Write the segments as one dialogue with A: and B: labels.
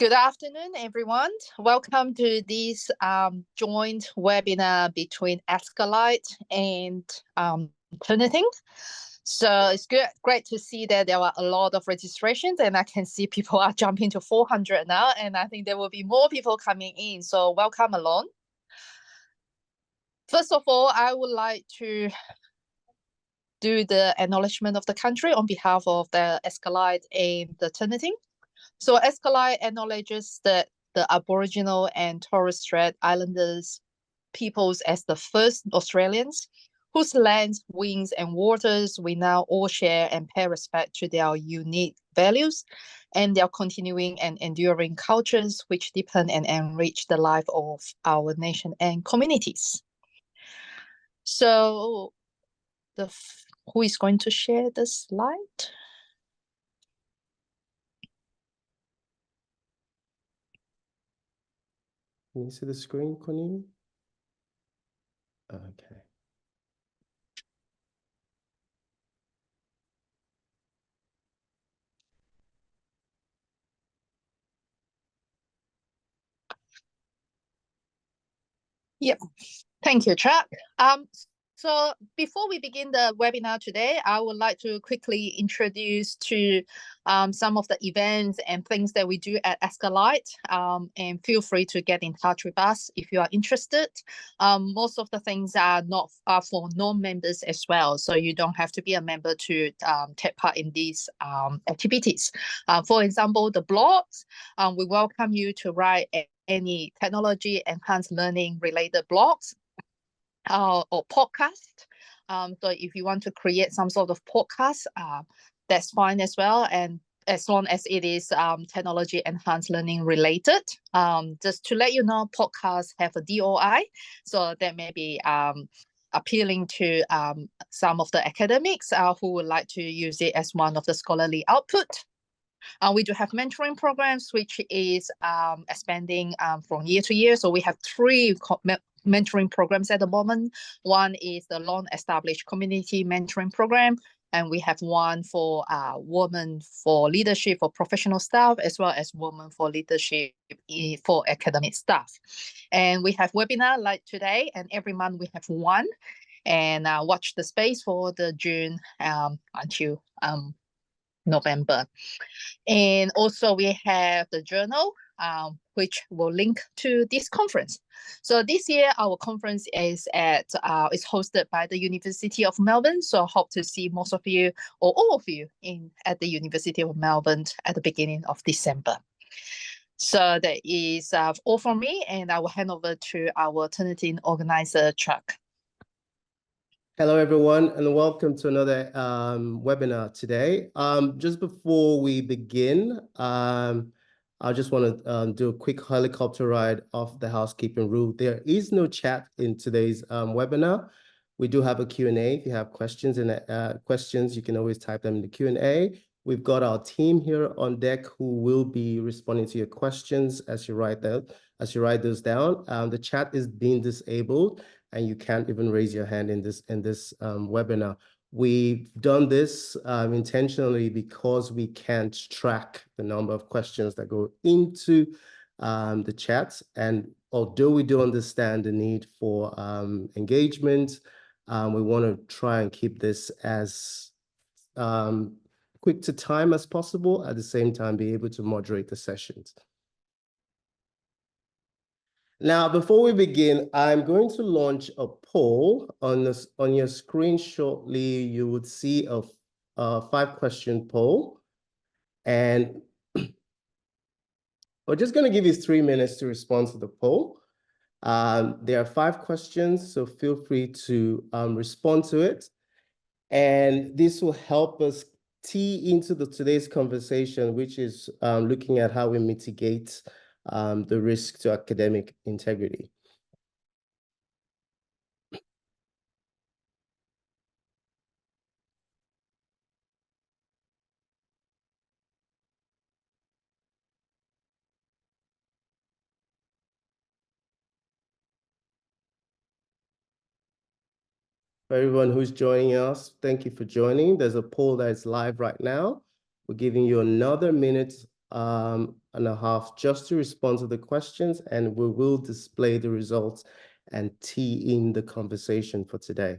A: Good afternoon, everyone. Welcome to this joint webinar between ASCILITE and Turnitin. So it's great to see that there are a lot of registrations, and I can see people are jumping to 400 now, and I think there will be more people coming in. So welcome along. First of all, I would like to do the acknowledgement of the country on behalf of the ASCILITE and the Turnitin. So ASCILITE acknowledges that the Aboriginal and Torres Strait Islanders peoples as the first Australians, whose lands, winds, and waters we now all share and pay respect to their unique values and their continuing and enduring cultures, which deepen and enrich the life of our nation and communities. So, who is going to share the slide?
B: Can you see the screen, Cornelia? Okay.
A: Yep. Thank you, Chuck. So before we begin the webinar today, I would like to quickly introduce to some of the events and things that we do at ASCILITE, and feel free to get in touch with us if you are interested. Most of the things are for non-members as well, so you don't have to be a member to take part in these activities. For example, the blogs, we welcome you to write any technology enhanced learning related blogs or podcast. So if you want to create some sort of podcast, that's fine as well. And as long as it is technology enhanced learning related, just to let you know, podcasts have a DOI, so that may be appealing to some of the academics who would like to use it as one of the scholarly output. We do have mentoring programs, which is expanding from year to year. So we have three mentoring programs at the moment. One is the long-established community mentoring program, and we have one for women for leadership for professional staff, as well as women for leadership for academic staff. And we have webinar like today, and every month we have one. And watch the space for the June until November. And also we have the journal, which will link to this conference. So this year our conference is hosted by the University of Melbourne. So I hope to see most of you or all of you at the University of Melbourne at the beginning of December. So that is all from me, and I will hand over to our Turnitin organizer, Chuck.
B: Hello, everyone, and welcome to another webinar today. Just before we begin, I just want to do a quick helicopter ride off the housekeeping rule. There is no chat in today's webinar. We do have a Q&A. If you have questions, you can always type them in the Q&A. We've got our team here on deck who will be responding to your questions as you write those down. The chat is being disabled, and you can't even raise your hand in this webinar. We've done this intentionally because we can't track the number of questions that go into the chats. And although we do understand the need for engagement, we want to try and keep this as quick to time as possible, at the same time be able to moderate the sessions. Now, before we begin, I'm going to launch a poll on your screen shortly. You would see a 5-question poll, and we're just going to give you 3 minutes to respond to the poll. There are 5 questions, so feel free to respond to it, and this will help us tee into today's conversation, which is looking at how we mitigate the risk to academic integrity. For everyone who's joining us, thank you for joining. There's a poll that is live right now. We're giving you another minute and a half just to respond to the questions, and we will display the results and tee in the conversation for today.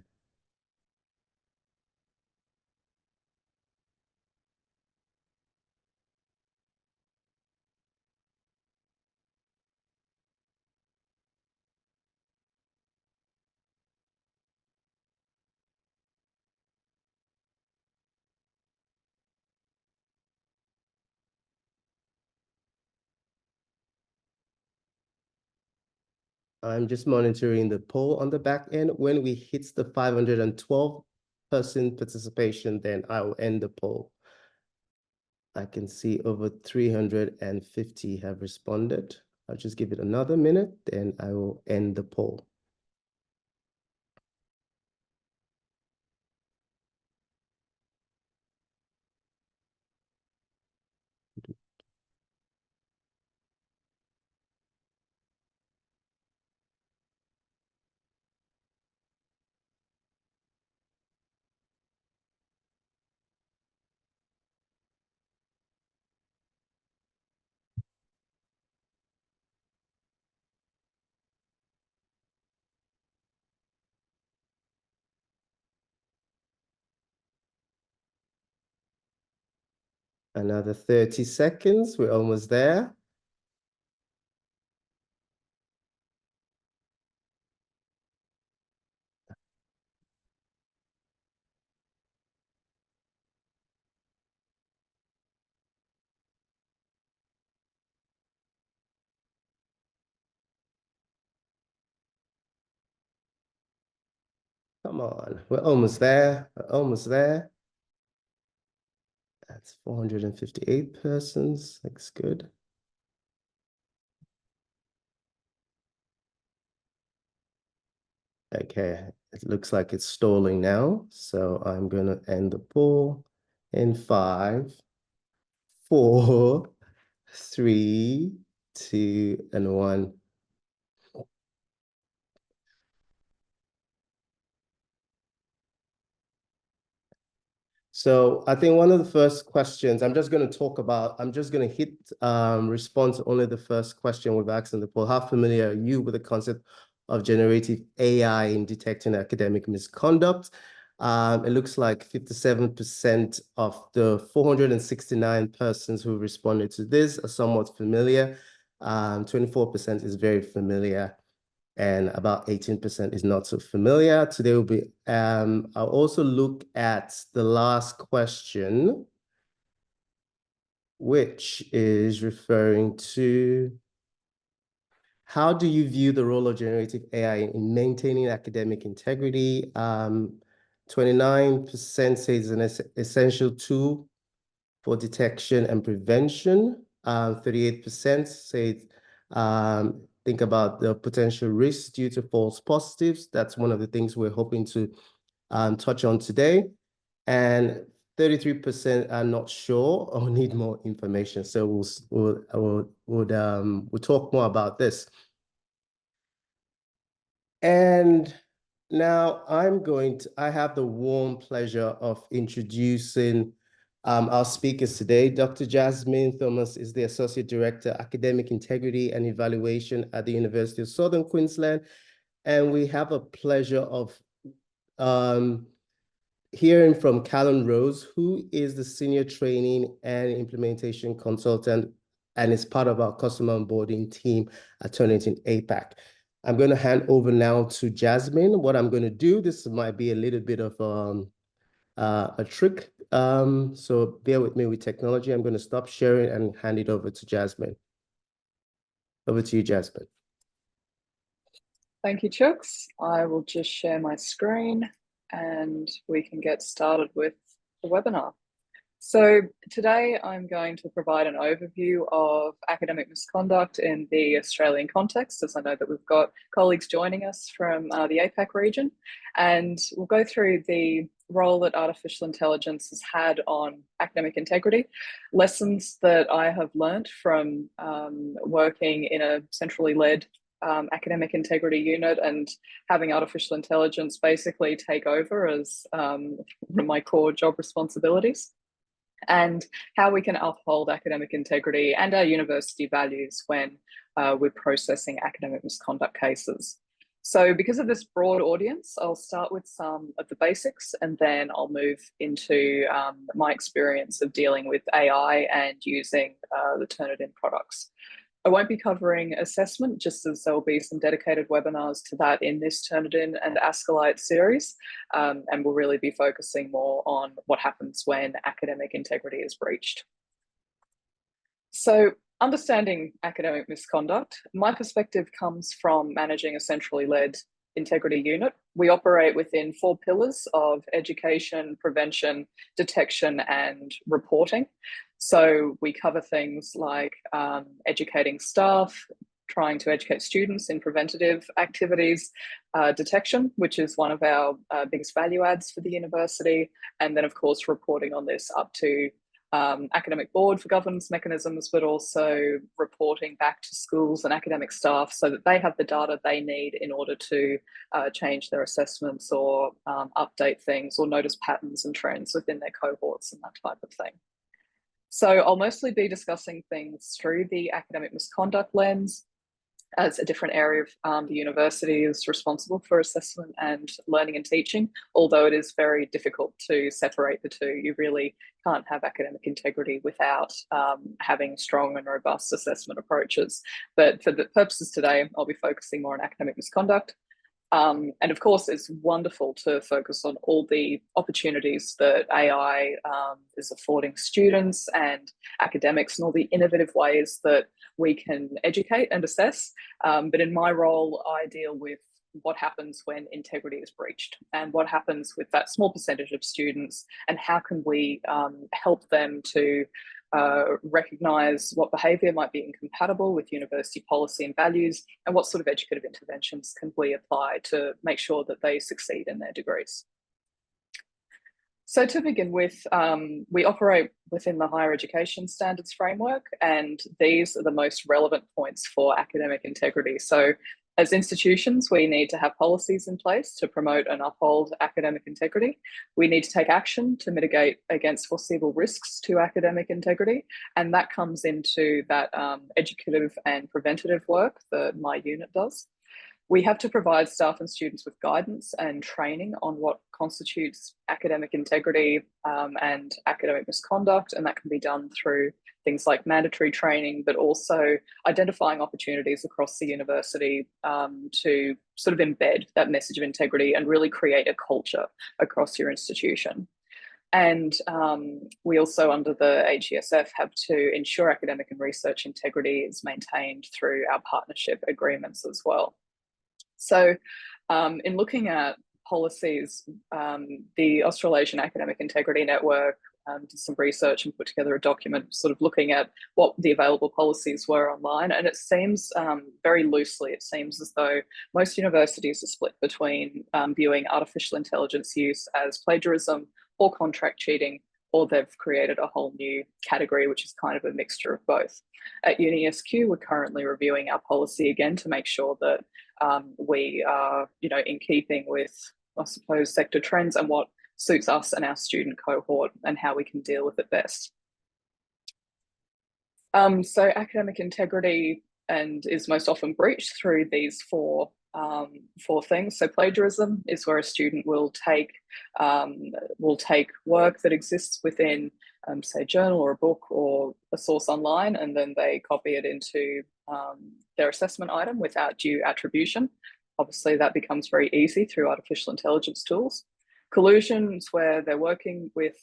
B: I'm just monitoring the poll on the back end. When we hit the 512% participation, then I will end the poll. I can see over 350 have responded. I'll just give it another minute, then I will end the poll. Another 30 seconds, we're almost there. Come on, we're almost there, we're almost there. That's 458 persons, looks good. Okay, it looks like it's stalling now. So I'm gonna end the poll in 5, 4, 3, 2, and 1. So I think one of the first questions I'm just going to hit respond to only the first question we've asked in the poll. How familiar are you with the concept of generative AI in detecting academic misconduct? It looks like 57% of the 469 persons who responded to this are somewhat familiar. 24% is very familiar, and about 18% is not so familiar. Today will be, I'll also look at the last question, which is referring to how do you view the role of generative AI in maintaining academic integrity? 29% say it's an essential tool for detection and prevention. 38% say think about the potential risks due to false positives. That's one of the things we're hoping to touch on today. And 33% are not sure or need more information. So we'll talk more about this. And now I have the warm pleasure of introducing our speakers today. Dr. Jasmine Thomas is the Associate Director, Academic Integrity and Evaluation at the University of Southern Queensland. And we have a pleasure of hearing from Callum Rose, who is the Senior Training and Implementation Consultant and is part of our customer onboarding team at Turnitin APAC. I'm going to hand over now to Jasmine. What I'm going to do, this might be a little bit of a trick. So bear with me with technology. I'm going to stop sharing and hand it over to Jasmine. Over to you, Jasmine.
C: Thank you, Chucks. I will just share my screen and we can get started with the webinar. So today I'm going to provide an overview of academic misconduct in the Australian context, as I know that we've got colleagues joining us from the APAC region, and we'll go through the role that artificial intelligence has had on academic integrity, lessons that I have learned from working in a centrally led academic integrity unit and having artificial intelligence basically take over as one of my core job responsibilities. and how we can uphold academic integrity and our university values when we're processing academic misconduct cases. So because of this broad audience, I'll start with some of the basics, and then I'll move into my experience of dealing with AI and using the Turnitin products. I won't be covering assessment, just as there will be some dedicated webinars to that in this Turnitin and ASCILITE series, and we'll really be focusing more on what happens when academic integrity is breached. So, understanding academic misconduct, my perspective comes from managing a centrally led integrity unit. We operate within 4 pillars of education, prevention, detection, and reporting. So we cover things like educating staff, trying to educate students in preventative activities, detection, which is one of our biggest value adds for the university, and then of course reporting on this up to academic board for governance mechanisms, but also reporting back to schools and academic staff so that they have the data they need in order to change their assessments or update things or notice patterns and trends within their cohorts and that type of thing. So I'll mostly be discussing things through the academic misconduct lens, as a different area of the university is responsible for assessment and learning and teaching, although it is very difficult to separate the two. You really can't have academic integrity without having strong and robust assessment approaches. But for the purposes today, I'll be focusing more on academic misconduct. And of course, it's wonderful to focus on all the opportunities that AI is affording students and academics and all the innovative ways that we can educate and assess. But in my role, I deal with what happens when integrity is breached and what happens with that small percentage of students, and how can we help them to recognise what behaviour might be incompatible with university policy and values, and what sort of educative interventions can we apply to make sure that they succeed in their degrees. So to begin with, we operate within the Higher Education Standards Framework, and these are the most relevant points for academic integrity. So as institutions, we need to have policies in place to promote and uphold academic integrity. We need to take action to mitigate against foreseeable risks to academic integrity, and that comes into that educative and preventative work that my unit does. We have to provide staff and students with guidance and training on what constitutes academic integrity and academic misconduct, and that can be done through things like mandatory training, but also identifying opportunities across the university to sort of embed that message of integrity and really create a culture across your institution. And we also, under the HESF, have to ensure academic and research integrity is maintained through our partnership agreements as well. So in looking at policies, the Australasian Academic Integrity Network did some research and put together a document sort of looking at what the available policies were online. And it seems very loosely, it seems as though most universities are split between viewing artificial intelligence use as plagiarism or contract cheating, or they've created a whole new category, which is kind of a mixture of both. At UniSQ, we're currently reviewing our policy again to make sure that we are, in keeping with, I suppose, sector trends and what suits us and our student cohort and how we can deal with it best. So academic integrity is most often breached through these four things. So plagiarism is where a student will take work that exists within, say, a journal or a book or a source online, and then they copy it into their assessment item without due attribution. Obviously, that becomes very easy through artificial intelligence tools. Collusion is where they're working with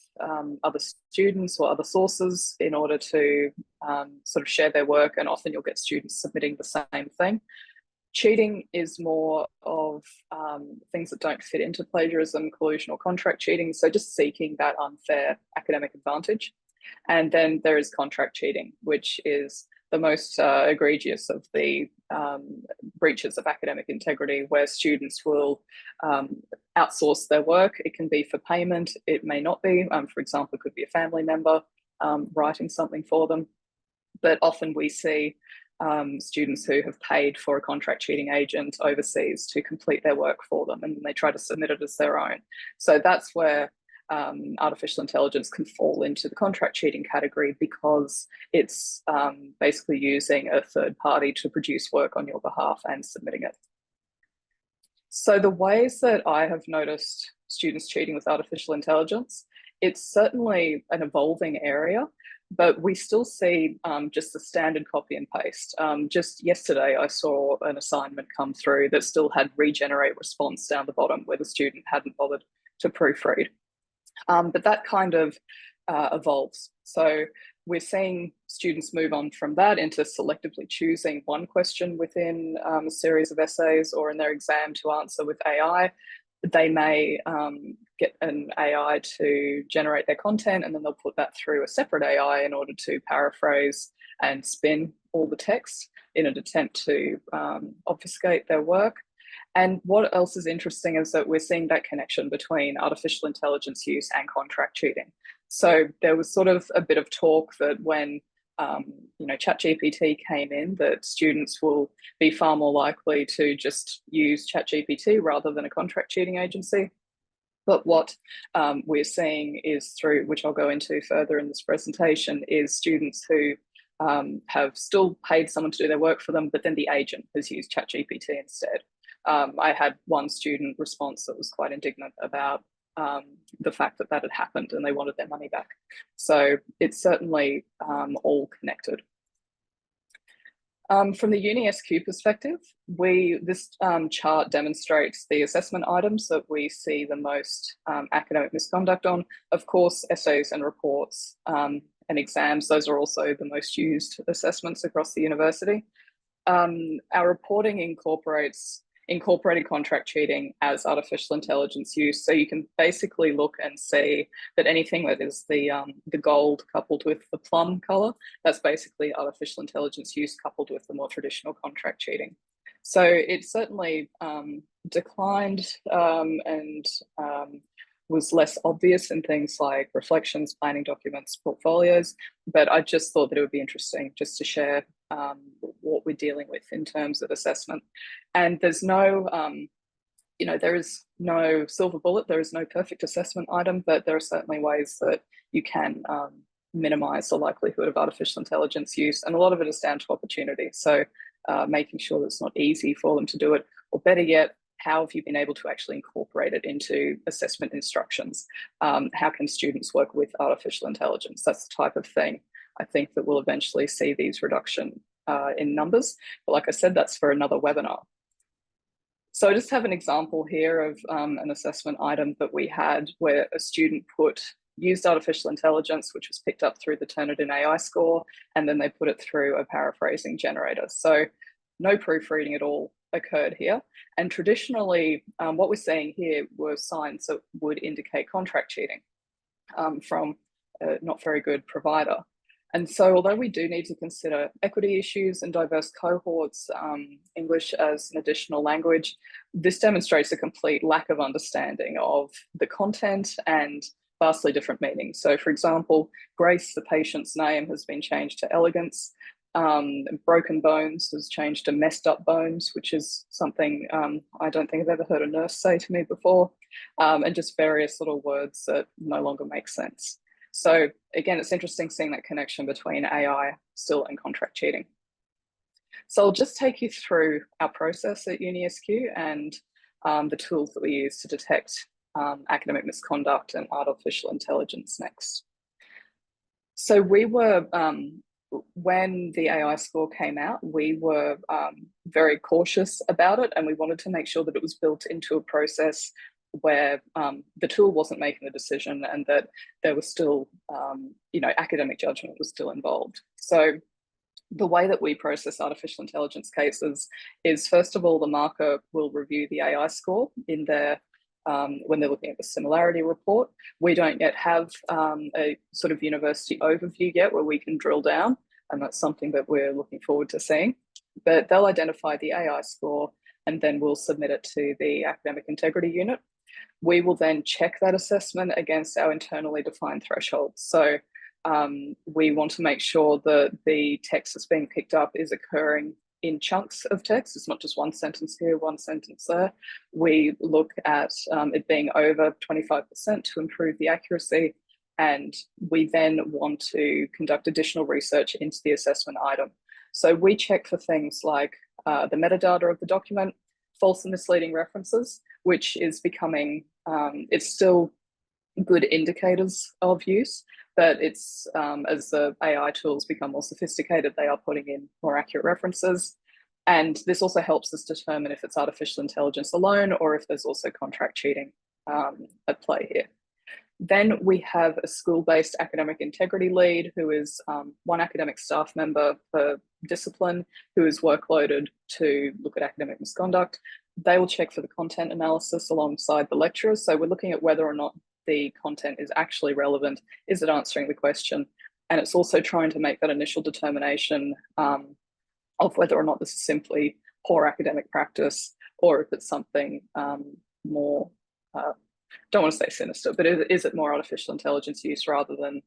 C: other students or other sources in order to sort of share their work, and often you'll get students submitting the same thing. Cheating is more of things that don't fit into plagiarism, collusion, or contract cheating, so just seeking that unfair academic advantage. And then there is contract cheating, which is the most egregious of the breaches of academic integrity, where students will outsource their work. It can be for payment, it may not be. For example, it could be a family member writing something for them. But often we see students who have paid for a contract cheating agent overseas to complete their work for them, and they try to submit it as their own. So that's where artificial intelligence can fall into the contract cheating category because it's basically using a third party to produce work on your behalf and submitting it. So the ways that I have noticed students cheating with artificial intelligence, it's certainly an evolving area, but we still see just the standard copy and paste. Just yesterday, I saw an assignment come through that still had regenerate response down the bottom where the student hadn't bothered to proofread. But that kind of evolves. So we're seeing students move on from that into selectively choosing one question within a series of essays or in their exam to answer with AI. They may get an AI to generate their content, and then they'll put that through a separate AI in order to paraphrase and spin all the text in an attempt to obfuscate their work. And what else is interesting is that we're seeing that connection between artificial intelligence use and contract cheating. So there was sort of a bit of talk that when ChatGPT came in, that students will be far more likely to just use ChatGPT rather than a contract cheating agency. But what we're seeing is through, which I'll go into further in this presentation, is students who have still paid someone to do their work for them, but then the agent has used ChatGPT instead. I had one student response that was quite indignant about the fact that that had happened and they wanted their money back. So it's certainly all connected. From the UniSQ perspective, this chart demonstrates the assessment items that we see the most academic misconduct on. Of course, essays and reports and exams, those are also the most used assessments across the university. Our reporting incorporated contract cheating as artificial intelligence use. So you can basically look and see that anything that is the gold coupled with the plum color, that's basically artificial intelligence use coupled with the more traditional contract cheating. So it certainly declined and was less obvious in things like reflections, planning documents, portfolios, but I just thought that it would be interesting just to share what we're dealing with in terms of assessment. And there's no, there is no silver bullet, there is no perfect assessment item, but there are certainly ways that you can minimize the likelihood of artificial intelligence use. And a lot of it is down to opportunity. So making sure that it's not easy for them to do it, or better yet, how have you been able to actually incorporate it into assessment instructions? How can students work with artificial intelligence? That's the type of thing I think that we'll eventually see these reduction in numbers. But like I said, that's for another webinar. So I just have an example here of an assessment item that we had where a student used artificial intelligence, which was picked up through the Turnitin AI score, and then they put it through a paraphrasing generator. So no proofreading at all occurred here. And traditionally, what we're seeing here were signs that would indicate contract cheating from a not very good provider. And so although we do need to consider equity issues and diverse cohorts, English as an additional language, this demonstrates a complete lack of understanding of the content and vastly different meanings. So for example, Grace, the patient's name, has been changed to elegance. Broken bones has changed to messed up bones, which is something I don't think I've ever heard a nurse say to me before, and just various little words that no longer make sense. So again, it's interesting seeing that connection between AI still and contract cheating. So I'll just take you through our process at UniSQ and the tools that we use to detect academic misconduct and artificial intelligence next. So we were, when the AI score came out, we were very cautious about it, and we wanted to make sure that it was built into a process where the tool wasn't making the decision and that there was still, academic judgment was still involved. So the way that we process artificial intelligence cases is, first of all, the marker will review the AI score in their when they're looking at the similarity report. We don't yet have a sort of university overview yet where we can drill down, and that's something that we're looking forward to seeing. But they'll identify the AI score and then we'll submit it to the academic integrity unit. We will then check that assessment against our internally defined thresholds. So we want to make sure that the text that's being picked up is occurring in chunks of text. It's not just one sentence here, one sentence there. We look at it being over 25% to improve the accuracy. And we then want to conduct additional research into the assessment item. So we check for things like the metadata of the document, false and misleading references, which is becoming, it's still good indicators of use, but it's as the AI tools become more sophisticated, they are putting in more accurate references. And this also helps us determine if it's artificial intelligence alone or if there's also contract cheating at play here. Then we have a school-based academic integrity lead who is one academic staff member per discipline who is workloaded to look at academic misconduct. They will check for the content analysis alongside the lecturers. So we're looking at whether or not the content is actually relevant. Is it answering the question? And it's also trying to make that initial determination of whether or not this is simply poor academic practice or if it's something more don't want to say sinister, but is it more artificial intelligence use rather than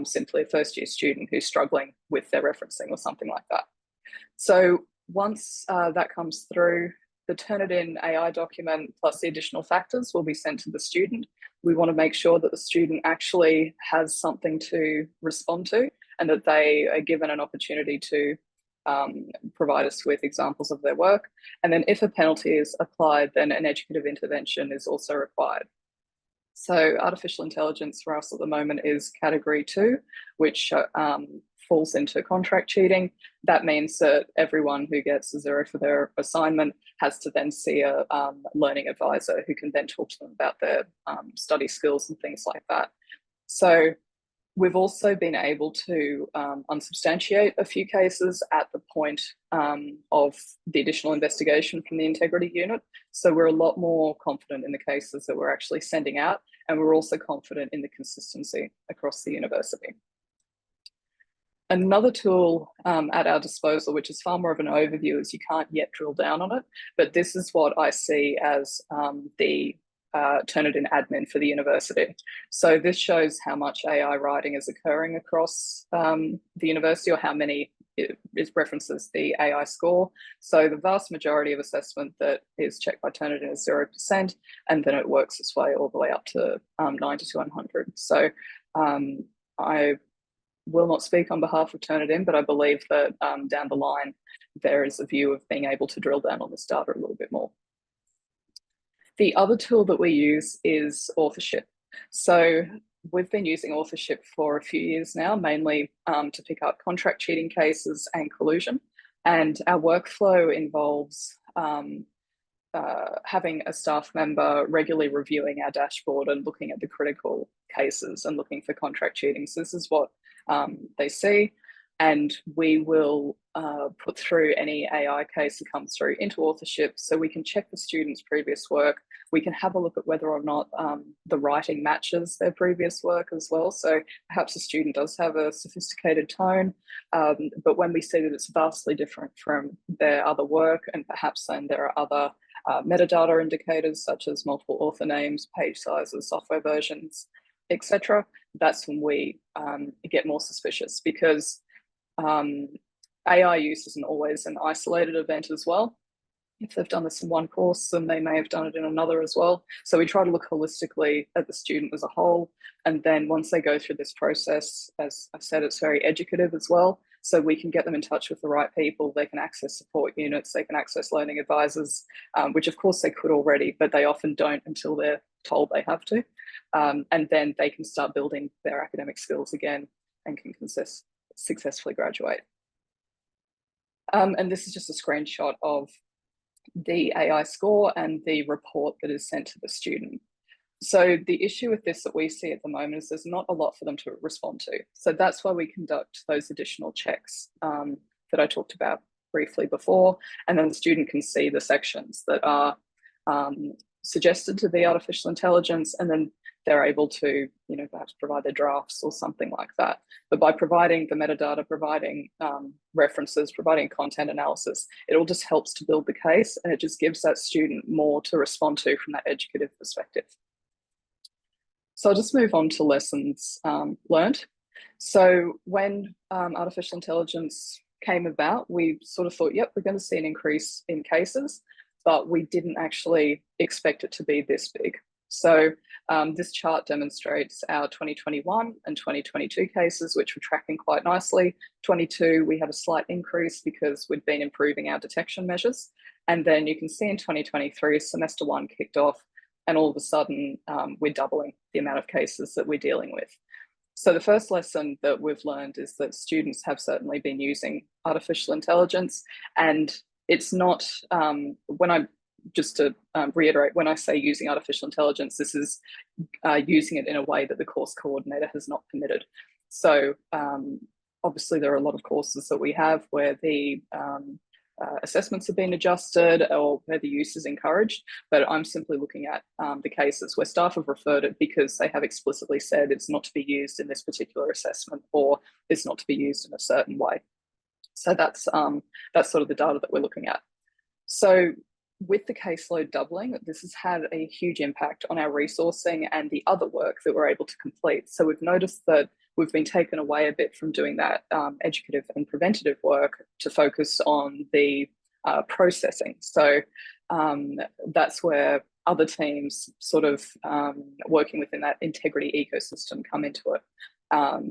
C: simply a first-year student who's struggling with their referencing or something like that? So once that comes through, the Turnitin AI document plus the additional factors will be sent to the student. We want to make sure that the student actually has something to respond to and that they are given an opportunity to provide us with examples of their work. And then if a penalty is applied, then an educative intervention is also required. So artificial intelligence for us at the moment is category 2, which falls into contract cheating. That means that everyone who gets a 0 for their assignment has to then see a learning advisor who can then talk to them about their study skills and things like that. So we've also been able to unsubstantiate a few cases at the point of the additional investigation from the integrity unit. So we're a lot more confident in the cases that we're actually sending out, and we're also confident in the consistency across the university. Another tool at our disposal, which is far more of an overview, is you can't yet drill down on it, but this is what I see as the Turnitin admin for the university. So this shows how much AI writing is occurring across the university, or how many it references the AI score. So the vast majority of assessment that is checked by Turnitin is 0%, and then it works its way all the way up to 90 to 100. So I will not speak on behalf of Turnitin, but I believe that down the line, there is a view of being able to drill down on this data a little bit more. The other tool that we use is authorship. So we've been using authorship for a few years now, mainly to pick up contract cheating cases and collusion. And our workflow involves having a staff member regularly reviewing our dashboard and looking at the critical cases and looking for contract cheating. So this is what they see. And we will put through any AI case that comes through into authorship, so we can check the student's previous work. We can have a look at whether or not the writing matches their previous work as well. So perhaps a student does have a sophisticated tone, but when we see that it's vastly different from their other work, and perhaps then there are other metadata indicators such as multiple author names, page sizes, software versions, etc., that's when we get more suspicious, because AI use isn't always an isolated event as well. If they've done this in one course, then they may have done it in another as well. So we try to look holistically at the student as a whole. And then once they go through this process, as I said, it's very educative as well. So we can get them in touch with the right people. They can access support units, they can access learning advisors, which of course they could already, but they often don't until they're told they have to. And then they can start building their academic skills again and can successfully graduate. And this is just a screenshot of the AI score and the report that is sent to the student. So the issue with this that we see at the moment is there's not a lot for them to respond to. So that's why we conduct those additional checks that I talked about briefly before. And then the student can see the sections that are suggested to be artificial intelligence, and then they're able to, perhaps provide their drafts or something like that. But by providing the metadata, providing references, providing content analysis, it all just helps to build the case, and it just gives that student more to respond to from that educative perspective. So I'll just move on to lessons learned. So when artificial intelligence came about, we sort of thought, yep, we're going to see an increase in cases, but we didn't actually expect it to be this big. So this chart demonstrates our 2021 and 2022 cases, which were tracking quite nicely. 22, we had a slight increase because we'd been improving our detection measures. And then you can see in 2023, semester one kicked off, and all of a sudden we're doubling the amount of cases that we're dealing with. So the first lesson that we've learned is that students have certainly been using artificial intelligence, and it's not, just to reiterate, when I say using artificial intelligence, this is using it in a way that the course coordinator has not permitted. So obviously there are a lot of courses that we have where the assessments have been adjusted or where the use is encouraged, but I'm simply looking at the cases where staff have referred it because they have explicitly said it's not to be used in this particular assessment or it's not to be used in a certain way. So that's sort of the data that we're looking at. So with the caseload doubling, this has had a huge impact on our resourcing and the other work that we're able to complete. So we've noticed that we've been taken away a bit from doing that educative and preventative work to focus on the processing. So that's where other teams sort of working within that integrity ecosystem come into it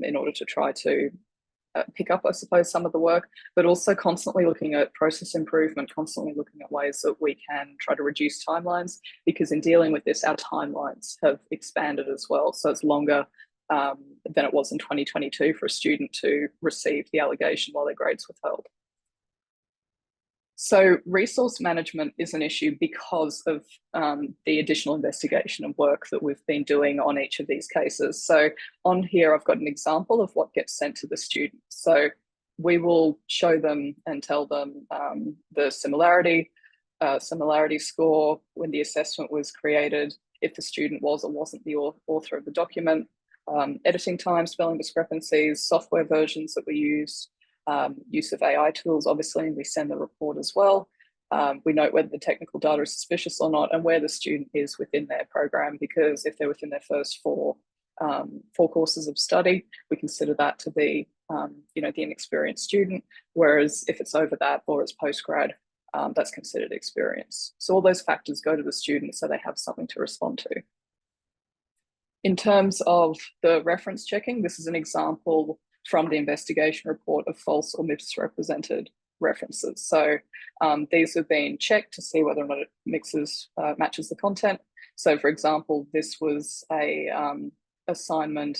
C: in order to try to pick up, I suppose, some of the work, but also constantly looking at process improvement, constantly looking at ways that we can try to reduce timelines, because in dealing with this, our timelines have expanded as well. So it's longer than it was in 2022 for a student to receive the allegation while their grades were held. So resource management is an issue because of the additional investigation and work that we've been doing on each of these cases. So on here, I've got an example of what gets sent to the student. So we will show them and tell them the similarity score, when the assessment was created, if the student was or wasn't the author of the document, editing time, spelling discrepancies, software versions that we use, use of AI tools, obviously, and we send the report as well. We note whether the technical data is suspicious or not, and where the student is within their program, because if they're within their first four courses of study, we consider that to be, the inexperienced student, whereas if it's over that or it's postgrad, that's considered experience. So all those factors go to the student so they have something to respond to. In terms of the reference checking, this is an example from the investigation report of false or misrepresented references. So these have been checked to see whether or not it matches the content. So for example, this was a assignment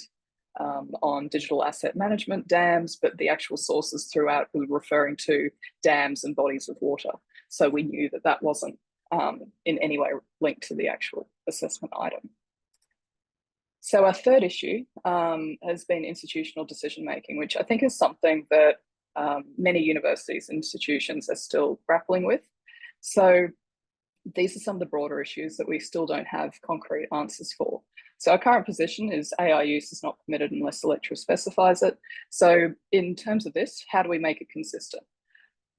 C: on digital asset management dams, but the actual sources throughout were referring to dams and bodies of water. So we knew that that wasn't in any way linked to the actual assessment item. So our third issue has been institutional decision-making, which I think is something that many universities and institutions are still grappling with. So these are some of the broader issues that we still don't have concrete answers for. So our current position is AI use is not permitted unless the lecturer specifies it. So in terms of this, how do we make it consistent?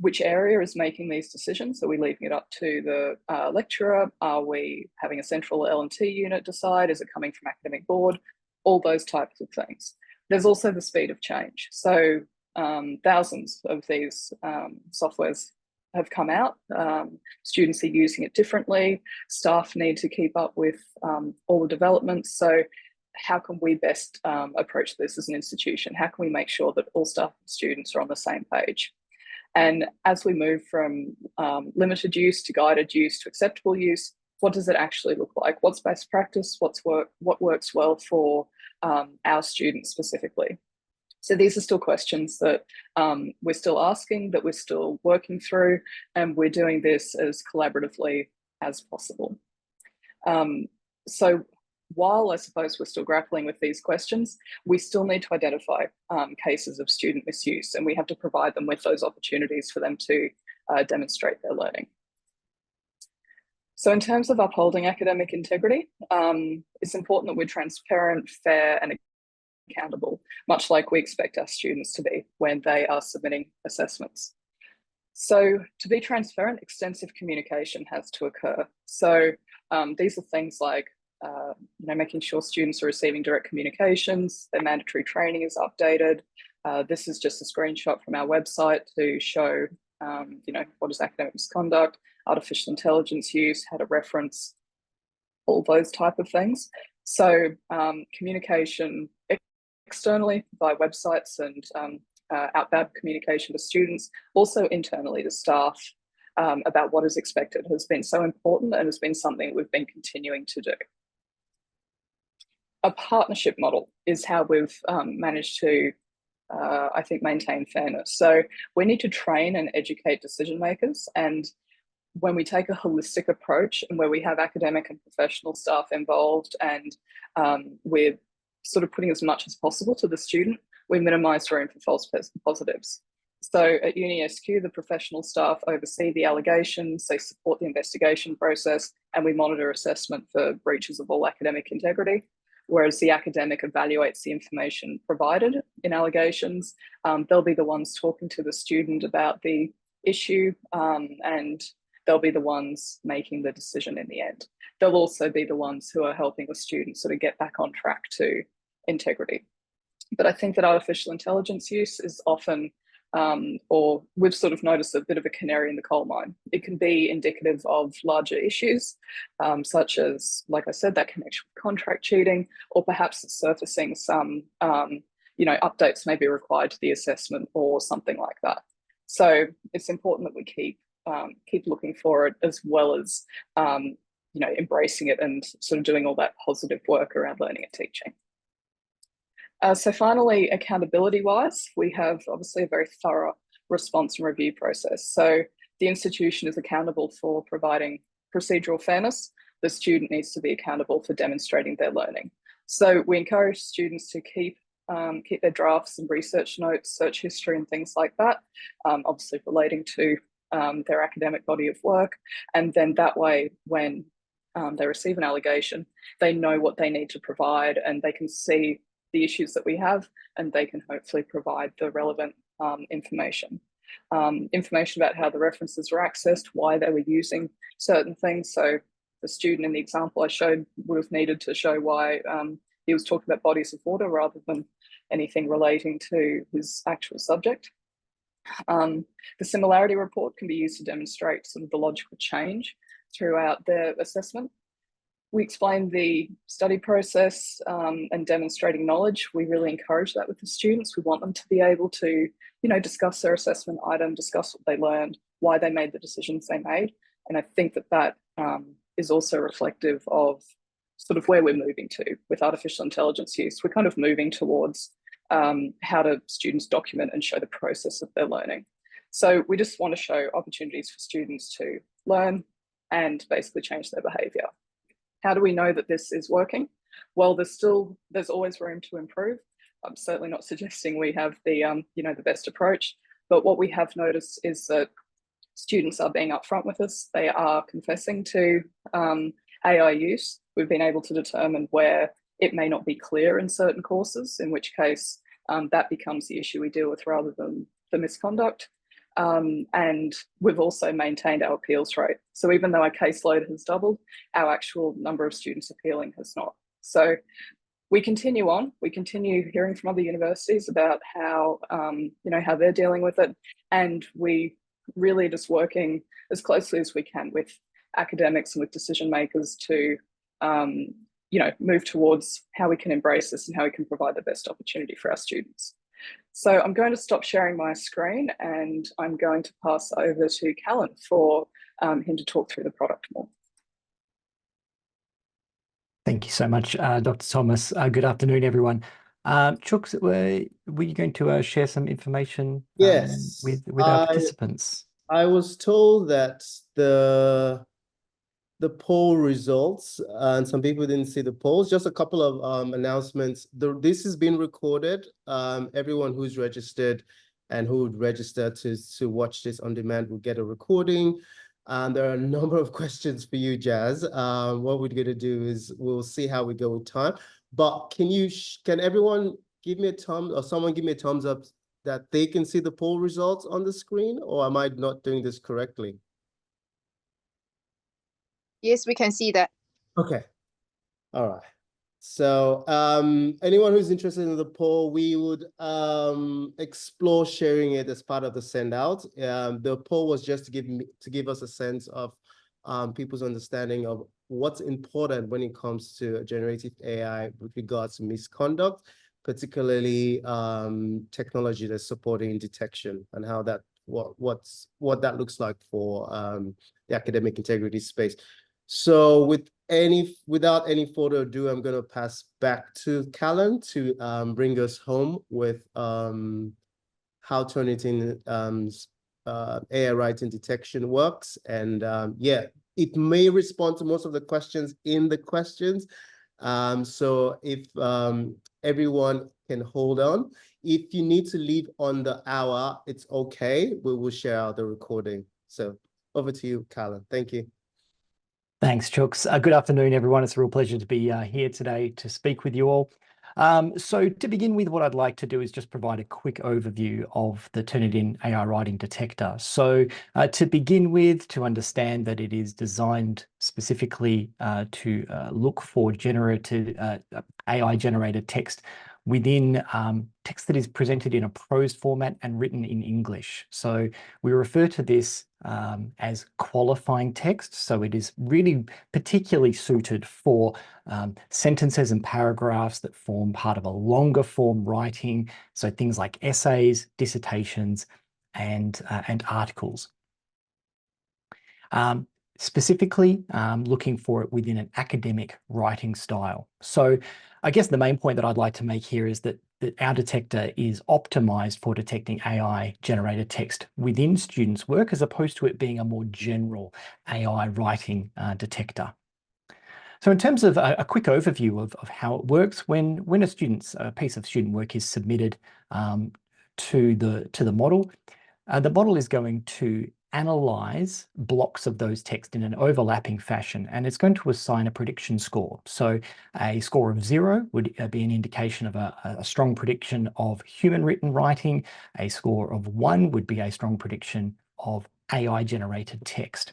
C: Which area is making these decisions? Are we leaving it up to the lecturer? Are we having a central L&T unit decide? Is it coming from academic board? All those types of things. There's also the speed of change. So thousands of these softwares have come out. Students are using it differently. Staff need to keep up with all the developments. So how can we best approach this as an institution? How can we make sure that all staff and students are on the same page? And as we move from limited use to guided use to acceptable use, what does it actually look like? What's best practice? What works well for our students specifically? So these are still questions that we're still asking, that we're still working through, and we're doing this as collaboratively as possible. So while I suppose we're still grappling with these questions, we still need to identify cases of student misuse, and we have to provide them with those opportunities for them to demonstrate their learning. So in terms of upholding academic integrity, it's important that we're transparent, fair, and accountable, much like we expect our students to be when they are submitting assessments. So to be transparent, extensive communication has to occur. So these are things like making sure students are receiving direct communications, their mandatory training is updated, This is just a screenshot from our website to show, what is academic misconduct, artificial intelligence use, how to reference, all those type of things. So communication externally via websites and outbound communication to students, also internally to staff about what is expected has been so important and has been something we've been continuing to do. A partnership model is how we've managed to, I think, maintain fairness. So we need to train and educate decision makers, and when we take a holistic approach and where we have academic and professional staff involved and we're sort of putting as much as possible to the student, we minimise room for false positives. So at UniSQ, the professional staff oversee the allegations, they support the investigation process, and we monitor assessment for breaches of all academic integrity. Whereas the academic evaluates the information provided in allegations. They'll be the ones talking to the student about the issue, and they'll be the ones making the decision in the end. They'll also be the ones who are helping the student sort of get back on track to integrity. But I think that artificial intelligence use is often, or we've sort of noticed a bit of a canary in the coal mine. It can be indicative of larger issues, such as, like I said, that connection with contract cheating, or perhaps it's surfacing some, updates may be required to the assessment or something like that. So it's important that we keep looking for it, as well as embracing it and sort of doing all that positive work around learning and teaching. So finally, accountability-wise, we have obviously a very thorough response and review process. So the institution is accountable for providing procedural fairness. The student needs to be accountable for demonstrating their learning. So we encourage students to keep their drafts and research notes, search history and things like that, obviously relating to their academic body of work. And then that way, when they receive an allegation, they know what they need to provide and they can see the issues that we have, and they can hopefully provide the relevant information. Information about how the references were accessed, why they were using certain things. So the student in the example I showed would have needed to show why he was talking about bodies of water rather than anything relating to his actual subject. The similarity report can be used to demonstrate sort of the logical change throughout their assessment. We explain the study process and demonstrating knowledge. We really encourage that with the students. We want them to be able to, discuss their assessment item, discuss what they learned, why they made the decisions they made. And I think that is also reflective of sort of where we're moving to with artificial intelligence use. We're kind of moving towards how do students document and show the process of their learning. So we just want to show opportunities for students to learn and basically change their behaviour. How do we know that this is working? Well, there's always room to improve. I'm certainly not suggesting we have the the best approach, but what we have noticed is that students are being upfront with us. They are confessing to AI use. We've been able to determine where it may not be clear in certain courses, in which case that becomes the issue we deal with rather than the misconduct. And we've also maintained our appeals rate. So even though our caseload has doubled, our actual number of students appealing has not. So we continue on. We continue hearing from other universities about how, how they're dealing with it. And we really just working as closely as we can with academics and with decision makers to, move towards how we can embrace this and how we can provide the best opportunity for our students. So I'm going to stop sharing my screen and I'm going to pass over to Callan for him to talk through the product more.
D: Thank you so much, Dr. Thomas. Good afternoon, everyone. Chooks, were you going to share some information
B: Yes,
D: with our participants?
B: I was told that the poll results, and some people didn't see the polls, just a couple of announcements. This has been recorded. Everyone who's registered and who would register to watch this on demand will get a recording. There are a number of questions for you, Jazz. What we're going to do is we'll see how we go with time. But can everyone give me a thumbs, or someone give me a thumbs up that they can see the poll results on the screen, or am I not doing this correctly?
A: Yes, we can see that.
B: Okay. All right. So anyone who's interested in the poll, we would explore sharing it as part of the send out. The poll was just to give us a sense of people's understanding of what's important when it comes to generative AI with regards to misconduct, particularly technology that's supporting detection and how that what that looks like for the academic integrity space. So without any further ado, I'm going to pass back to Callan to bring us home with how Turnitin AI writing detection works. And yeah, it may respond to most of the questions in the questions. So if everyone can hold on, if you need to leave on the hour, it's okay. We will share out the recording. So over to you, Callan. Thank you.
D: Thanks, Chooks. Good afternoon, everyone. It's a real pleasure to be here today to speak with you all. So to begin with, what I'd like to do is just provide a quick overview of the Turnitin AI writing detector. So to begin with, to understand that it is designed specifically to look for generated AI-generated text within text that is presented in a prose format and written in English. So we refer to this as qualifying text. So it is really particularly suited for sentences and paragraphs that form part of a longer form writing. So things like essays, dissertations, and articles. Specifically looking for it within an academic writing style. So I guess the main point that I'd like to make here is that our detector is optimized for detecting AI-generated text within students' work, as opposed to it being a more general AI writing detector. So in terms of a quick overview of how it works, when a piece of student work is submitted to the model is going to analyze blocks of those text in an overlapping fashion, and it's going to assign a prediction score. So a score of 0 would be an indication of a strong prediction of human written writing. A score of 1 would be a strong prediction of AI-generated text.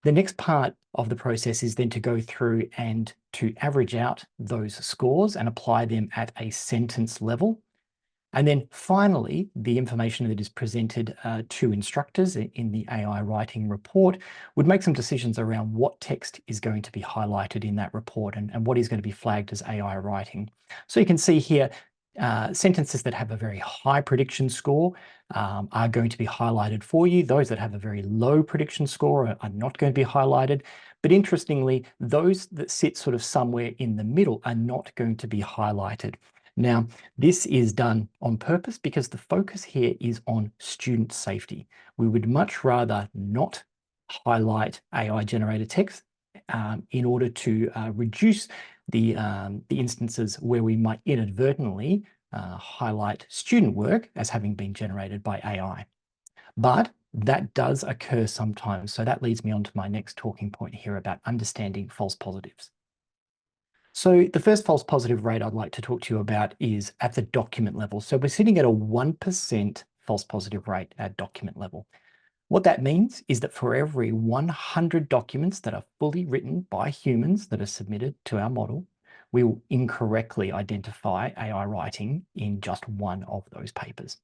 D: The next part of the process is then to go through and to average out those scores and apply them at a sentence level. And then finally, the information that is presented to instructors in the AI writing report would make some decisions around what text is going to be highlighted in that report and what is going to be flagged as AI writing. So you can see here, sentences that have a very high prediction score are going to be highlighted for you. Those that have a very low prediction score are not going to be highlighted. But interestingly, those that sit sort of somewhere in the middle are not going to be highlighted. Now, this is done on purpose because the focus here is on student safety. We would much rather not highlight AI-generated text in order to reduce the instances where we might inadvertently highlight student work as having been generated by AI. But that does occur sometimes. So that leads me on to my next talking point here about understanding false positives. So the first false positive rate I'd like to talk to you about is at the document level. So we're sitting at a 1% false positive rate at document level. What that means is that for every 100 documents that are fully written by humans that are submitted to our model, we will incorrectly identify AI writing in just one of those papers.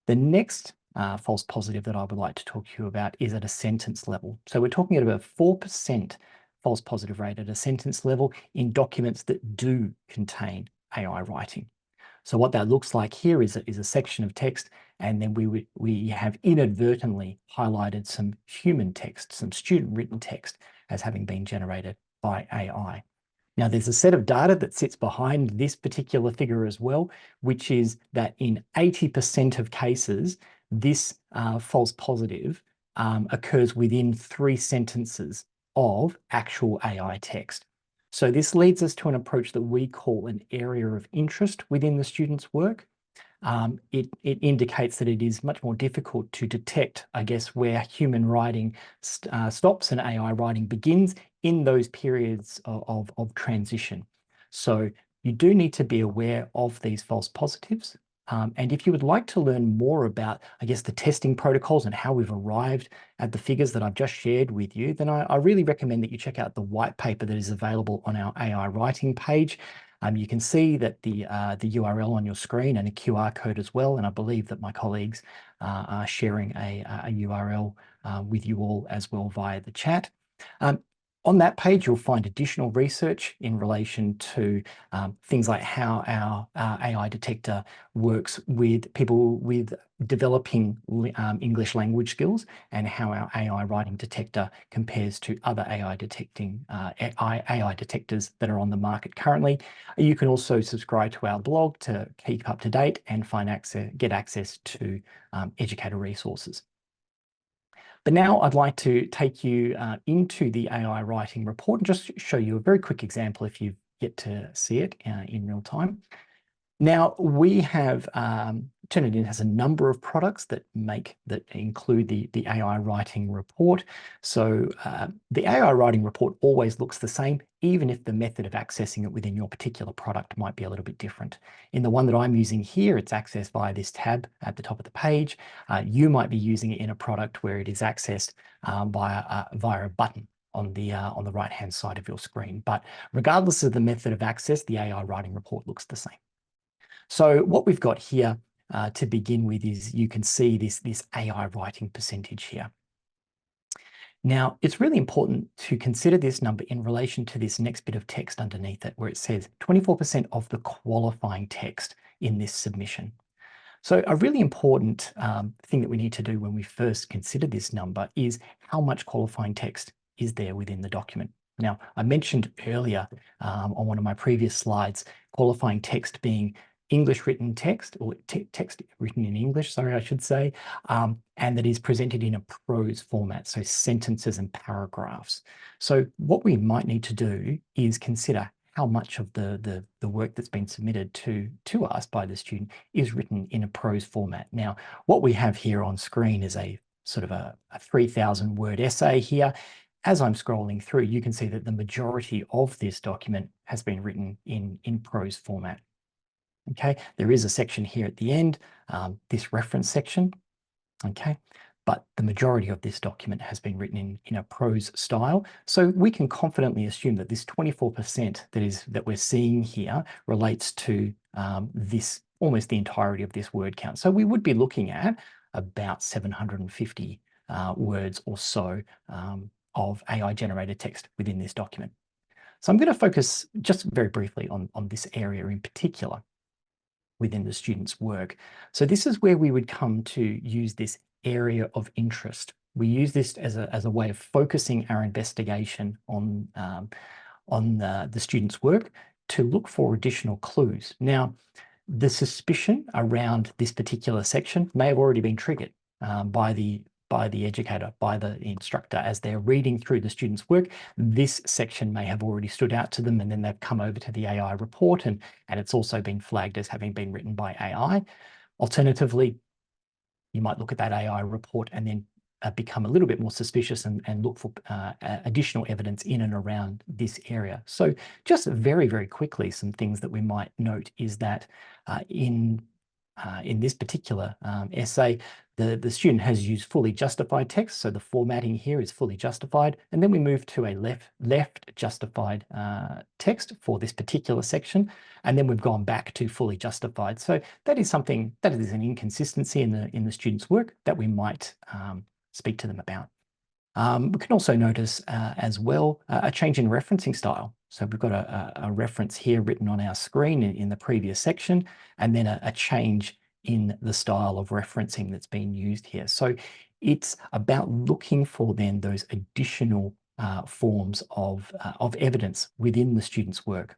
D: The next false positive that I would like to talk to you about is at a sentence level. So we're talking at about 4% false positive rate at a sentence level in documents that do contain AI writing. So what that looks like here is a section of text, and then we have inadvertently highlighted some human text, some student written text as having been generated by AI. Now, there's a set of data that sits behind this particular figure as well, which is that in 80% of cases, this false positive occurs within 3 sentences of actual AI text. So this leads us to an approach that we call an area of interest within the student's work. It indicates that it is much more difficult to detect, I guess, where human writing stops and AI writing begins in those periods of transition. So you do need to be aware of these false positives. And if you would like to learn more about, I guess, the testing protocols and how we've arrived at the figures that I've just shared with you, then I really recommend that you check out the white paper that is available on our AI writing page. You can see that the URL on your screen and a QR code as well. And I believe that my colleagues are sharing a URL with you all as well via the chat. On that page, you'll find additional research in relation to things like how our AI detector works with people with developing English language skills, and how our AI writing detector compares to other AI detectors that are on the market currently. You can also subscribe to our blog to keep up to date and get access to educator resources. But now I'd like to take you into the AI writing report and just show you a very quick example if you get to see it in real time. Now we have, Turnitin has a number of products that include the AI writing report. So the AI writing report always looks the same, even if the method of accessing it within your particular product might be a little bit different. In the one that I'm using here, it's accessed via this tab at the top of the page. You might be using it in a product where it is accessed via a button on the right-hand side of your screen. But regardless of the method of access, the AI writing report looks the same. So what we've got here to begin with is you can see this AI writing percentage here. Now, it's really important to consider this number in relation to this next bit of text underneath it, where it says 24% of the qualifying text in this submission. So a really important thing that we need to do when we first consider this number is how much qualifying text is there within the document. Now, I mentioned earlier on one of my previous slides, qualifying text being English written text, or text written in English, sorry, I should say, and that is presented in a prose format, so sentences and paragraphs. So what we might need to do is consider how much of the work that's been submitted to us by the student is written in a prose format. Now, what we have here on screen is a sort of a 3,000 word essay here. As I'm scrolling through, you can see that the majority of this document has been written in prose format. Okay, there is a section here at the end, this reference section, okay, but the majority of this document has been written in a prose style. So we can confidently assume that this 24% that we're seeing here relates to this almost the entirety of this word count. So we would be looking at about 750 words or so of AI generated text within this document. So I'm going to focus just very briefly on this area in particular within the student's work. So this is where we would come to use this area of interest. We use this as a way of focusing our investigation on the student's work to look for additional clues. Now, the suspicion around this particular section may have already been triggered by the educator, by the instructor, as they're reading through the student's work. This section may have already stood out to them, and then they've come over to the AI report, and it's also been flagged as having been written by AI. Alternatively, you might look at that AI report and then become a little bit more suspicious and look for additional evidence in and around this area. So just very, very quickly, some things that we might note is that in this particular essay, the student has used fully justified text. So the formatting here is fully justified. And then we move to a left justified text for this particular section. And then we've gone back to fully justified. So that is something, that is an inconsistency in the student's work that we might speak to them about. We can also notice as well a change in referencing style. So we've got a reference here written on our screen in the previous section, and then a change in the style of referencing that's been used here. So it's about looking for then those additional forms of evidence within the student's work.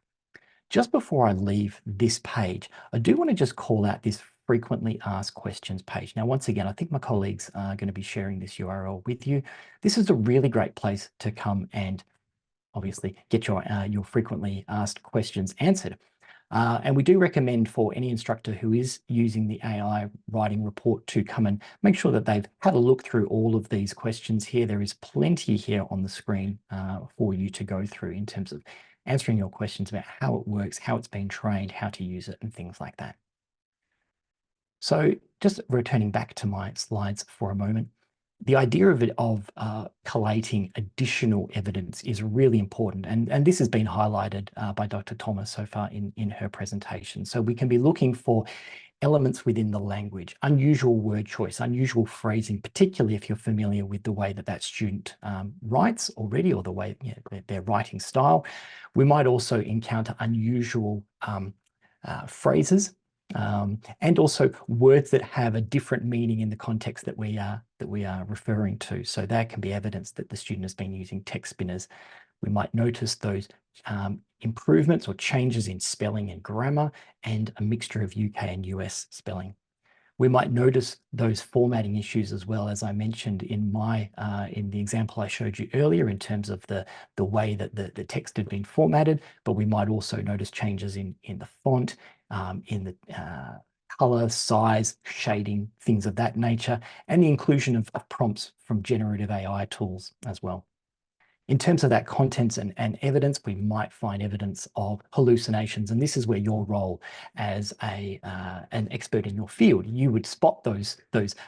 D: Just before I leave this page, I do want to just call out this frequently asked questions page. Now, once again, I think my colleagues are going to be sharing this URL with you. This is a really great place to come and obviously get your frequently asked questions answered. And we do recommend for any instructor who is using the AI writing report to come and make sure that they've had a look through all of these questions here. There is plenty here on the screen for you to go through in terms of answering your questions about how it works, how it's been trained, how to use it, and things like that. So just returning back to my slides for a moment, the idea of collating additional evidence is really important. And this has been highlighted by Dr. Thomas so far in her presentation. So we can be looking for elements within the language, unusual word choice, unusual phrasing, particularly if you're familiar with the way that that student writes already, or the way their writing style. We might also encounter unusual phrases, and also words that have a different meaning in the context that we are referring to. So that can be evidence that the student has been using text spinners. We might notice those improvements or changes in spelling and grammar, and a mixture of UK and US spelling. We might notice those formatting issues as well, as I mentioned in the example I showed you earlier, in terms of the way that the text had been formatted. But we might also notice changes in the font, in the color, size, shading, things of that nature, and the inclusion of prompts from generative AI tools as well. In terms of that contents and evidence, we might find evidence of hallucinations, and this is where your role as an expert in your field, you would spot those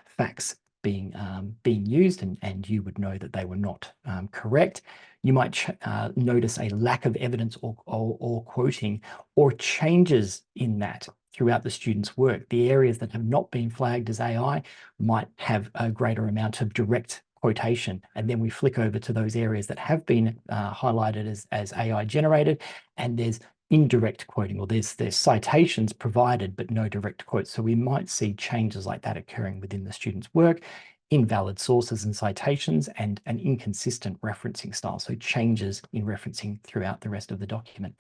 D: facts being used, and you would know that they were not correct. You might notice a lack of evidence or quoting, or changes in that throughout the student's work. The areas that have not been flagged as AI might have a greater amount of direct quotation, and then we flick over to those areas that have been highlighted as AI generated, and there's indirect quoting, or there's citations provided but no direct quotes. So we might see changes like that occurring within the student's work, invalid sources and citations, and an inconsistent referencing style, so changes in referencing throughout the rest of the document.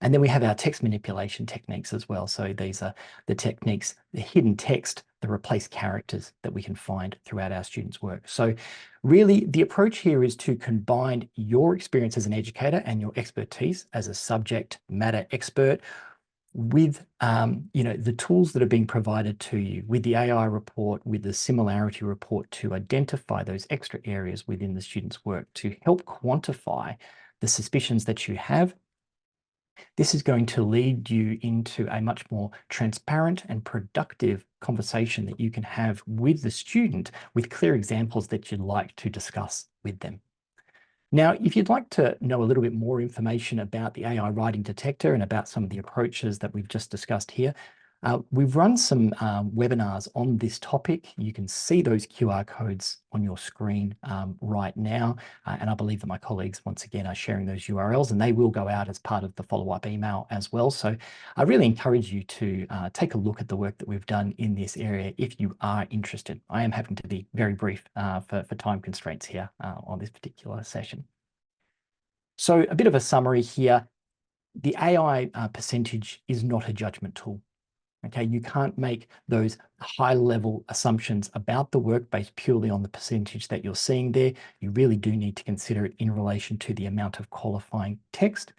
D: And then we have our text manipulation techniques as well. So these are the techniques, the hidden text, the replace characters that we can find throughout our students' work. So really, the approach here is to combine your experience as an educator and your expertise as a subject matter expert with the tools that are being provided to you, with the AI report, with the similarity report, to identify those extra areas within the student's work to help quantify the suspicions that you have. This is going to lead you into a much more transparent and productive conversation that you can have with the student, with clear examples that you'd like to discuss with them. Now, if you'd like to know a little bit more information about the AI writing detector and about some of the approaches that we've just discussed here, we've run some webinars on this topic. You can see those QR codes on your screen right now. And I believe that my colleagues, once again, are sharing those URLs, and they will go out as part of the follow-up email as well. So I really encourage you to take a look at the work that we've done in this area if you are interested. I am having to be very brief for time constraints here on this particular session. So a bit of a summary here. The AI percentage is not a judgment tool. Okay, you can't make those high-level assumptions about the work based purely on the percentage that you're seeing there. You really do need to consider it in relation to the amount of qualifying text.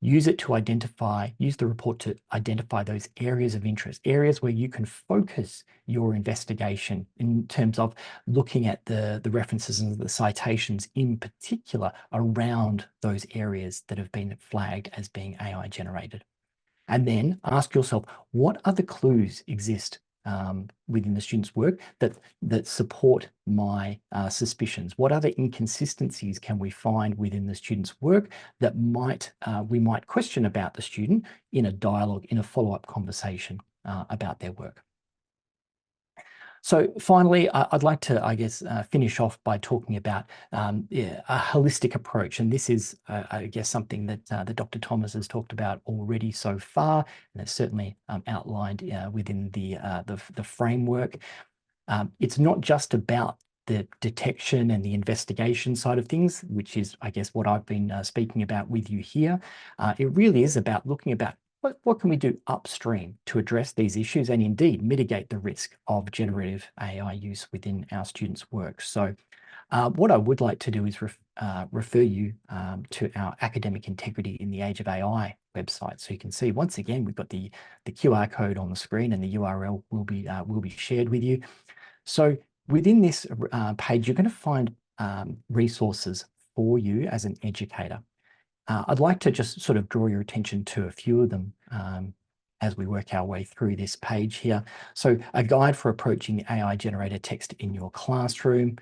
D: Use it to use the report to identify those areas of interest, areas where you can focus your investigation in terms of looking at the references and the citations in particular around those areas that have been flagged as being AI generated. And then ask yourself, what other clues exist within the student's work that support my suspicions? What other inconsistencies can we find within the student's work that we might question about the student in a dialogue, in a follow-up conversation about their work? So finally, I'd like to, I guess, finish off by talking about a holistic approach. And this is, I guess, something that Dr. Thomas has talked about already so far, and it's certainly outlined within the framework. It's not just about the detection and the investigation side of things, which is, I guess, what I've been speaking about with you here. It really is about looking about what can we do upstream to address these issues and indeed mitigate the risk of generative AI use within our students' work. So what I would like to do is refer you to our Academic Integrity in the Age of AI website. So you can see, once again, we've got the QR code on the screen, and the URL will be shared with you. So within this page, you're going to find resources for you as an educator. I'd like to just sort of draw your attention to a few of them as we work our way through this page here. So a guide for approaching AI-generated text in your classroom.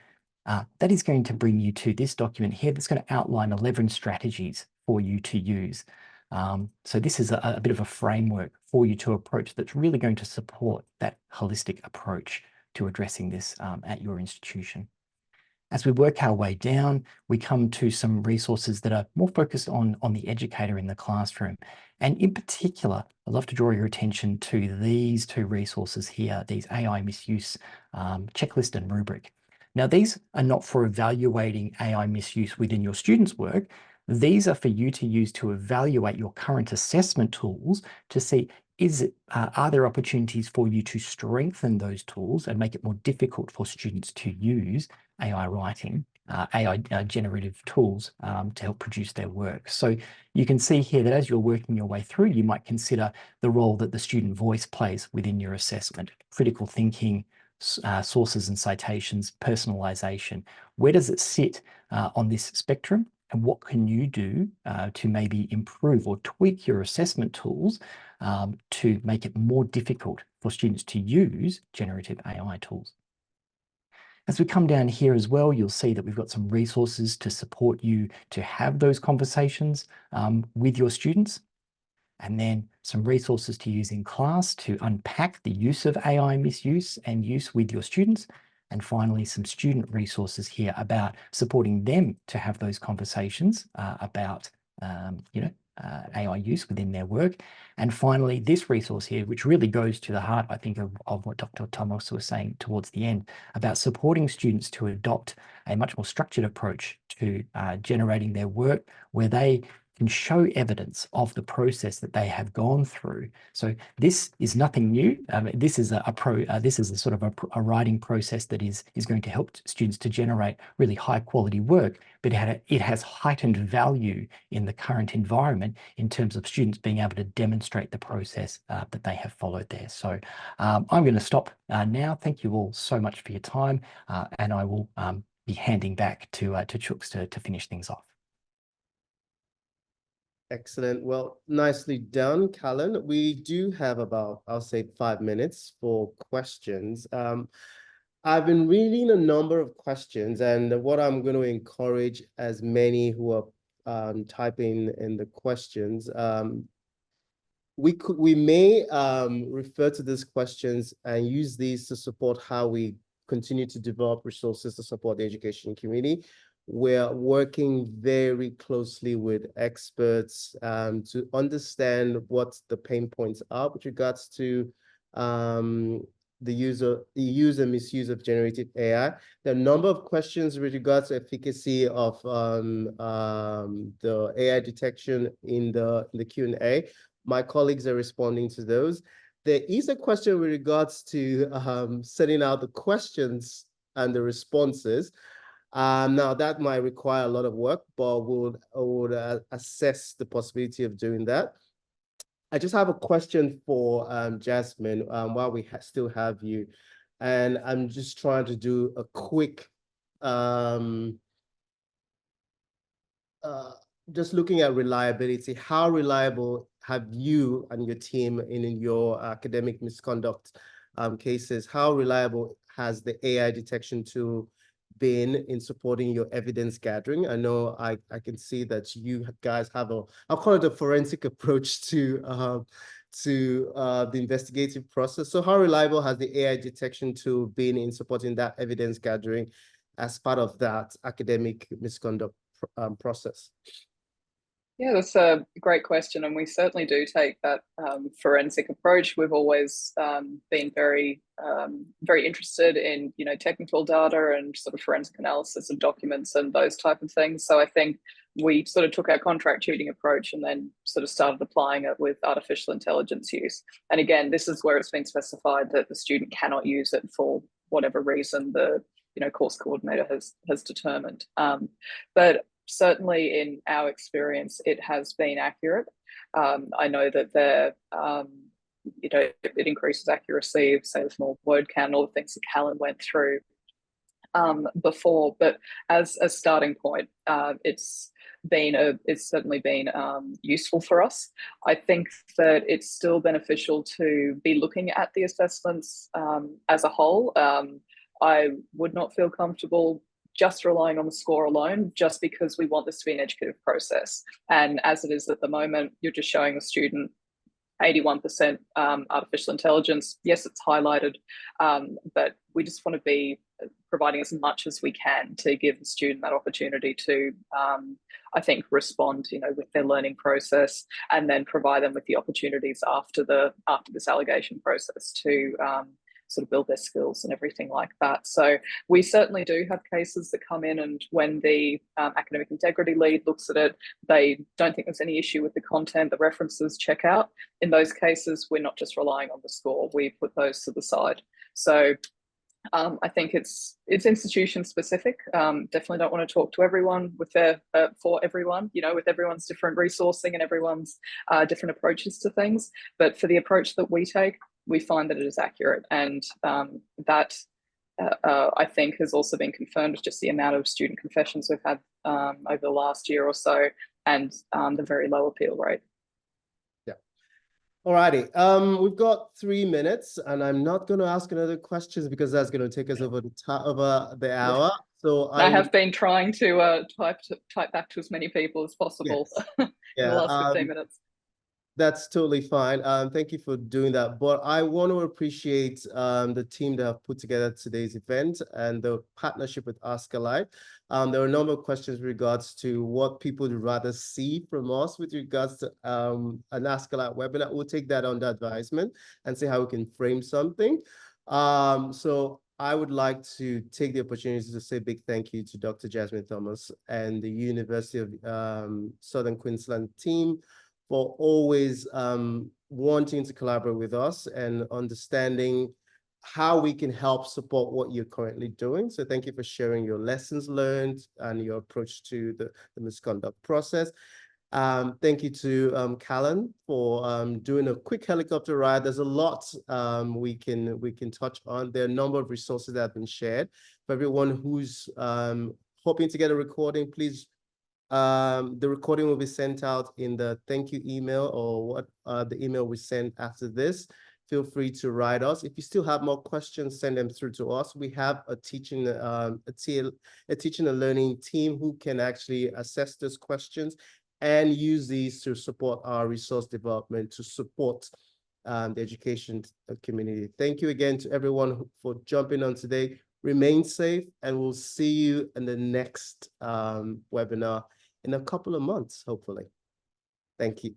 D: That is going to bring you to this document here that's going to outline 11 strategies for you to use. So this is a bit of a framework for you to approach that's really going to support that holistic approach to addressing this at your institution. As we work our way down, we come to some resources that are more focused on the educator in the classroom. And in particular, I'd love to draw your attention to these two resources here, these AI misuse checklist and rubric. Now, these are not for evaluating AI misuse within your students' work. These are for you to use to evaluate your current assessment tools to see, are there opportunities for you to strengthen those tools and make it more difficult for students to use AI writing, AI generative tools to help produce their work. So you can see here that as you're working your way through, you might consider the role that the student voice plays within your assessment, critical thinking, sources and citations, personalization. Where does it sit on this spectrum? And what can you do to maybe improve or tweak your assessment tools to make it more difficult for students to use generative AI tools? As we come down here as well, you'll see that we've got some resources to support you to have those conversations with your students, and then some resources to use in class to unpack the use of AI misuse and use with your students. And finally, some student resources here about supporting them to have those conversations about AI use within their work. And finally, this resource here, which really goes to the heart, I think, of what Dr. Thomas was saying towards the end, about supporting students to adopt a much more structured approach to generating their work, where they can show evidence of the process that they have gone through. So this is nothing new. This is a sort of a writing process that is going to help students to generate really high quality work, but it has heightened value in the current environment in terms of students being able to demonstrate the process that they have followed there. So I'm going to stop now. Thank you all so much for your time, and I will be handing back to Chooks to finish things off.
B: Excellent. Well, nicely done, Callan. We do have about, I'll say, 5 minutes for questions. I've been reading a number of questions, and what I'm going to encourage as many who are typing in the questions, we may refer to these questions and use these to support how we continue to develop resources to support the education community. We're working very closely with experts to understand what the pain points are with regards to the use and misuse of generative AI. There are a number of questions with regards to efficacy of the AI detection in the Q&A. My colleagues are responding to those. There is a question with regards to setting out the questions and the responses. Now that might require a lot of work, but we'll assess the possibility of doing that. I just have a question for Jasmine while we still have you, and I'm just trying to do a quick, just looking at reliability. How reliable have you and your team in your academic misconduct cases? How reliable has the AI detection tool been in supporting your evidence gathering? I know I can see that you guys have I'll call it a forensic approach to the investigative process. So how reliable has the AI detection tool been in supporting that evidence gathering as part of that academic misconduct process?
C: Yeah, that's a great question, and we certainly do take that forensic approach. We've always been very interested in technical data and sort of forensic analysis of documents and those type of things. So I think we sort of took our contract cheating approach and then sort of started applying it with artificial intelligence use. And again, this is where it's been specified that the student cannot use it for whatever reason the course coordinator has determined. But certainly in our experience, it has been accurate. I know that it increases accuracy of, say, the small word count, all the things that Callan went through before. But as a starting point, it's it's certainly been useful for us. I think that it's still beneficial to be looking at the assessments as a whole. I would not feel comfortable just relying on the score alone, just because we want this to be an educative process. And as it is at the moment, you're just showing the student 81% artificial intelligence. Yes, it's highlighted, but we just want to be providing as much as we can to give the student that opportunity to, I think, respond, with their learning process, and then provide them with the opportunities after this allegation process to sort of build their skills and everything like that. So we certainly do have cases that come in, and when the academic integrity lead looks at it, they don't think there's any issue with the content, the references check out. In those cases, we're not just relying on the score, we put those to the side. So I think it's institution specific. Definitely don't want to talk to everyone with for everyone, with everyone's different resourcing and everyone's different approaches to things. But for the approach that we take, we find that it is accurate, and that I think has also been confirmed with just the amount of student confessions we've had over the last year or so, and the very low appeal rate.
B: Yeah. Alrighty. We've got 3 minutes, and I'm not going to ask another questions because that's going to take us over the hour. So
C: I have been trying to type back to as many people as possible in the last 15 minutes.
B: That's totally fine. Thank you for doing that. But I want to appreciate the team that have put together today's event and the partnership with ASCILITE. There were a number of questions in regards to what people would rather see from us with regards to an ASCILITE webinar. We'll take that under advisement and see how we can frame something. So I would like to take the opportunity to say a big thank you to Dr. Jasmine Thomas and the University of Southern Queensland team for always wanting to collaborate with us and understanding how we can help support what you're currently doing. So thank you for sharing your lessons learned and your approach to the misconduct process. Thank you to Callan for doing a quick helicopter ride. There's a lot we can touch on. There are a number of resources that have been shared. For everyone who's hoping to get a recording, please, the recording will be sent out in the thank you email or the email we send after this. Feel free to write us. If you still have more questions, send them through to us. We have a teaching and learning team who can actually assess those questions and use these to support our resource development to support the education community. Thank you again to everyone for jumping on today. Remain safe, and we'll see you in the next webinar in a couple of months, hopefully. Thank you.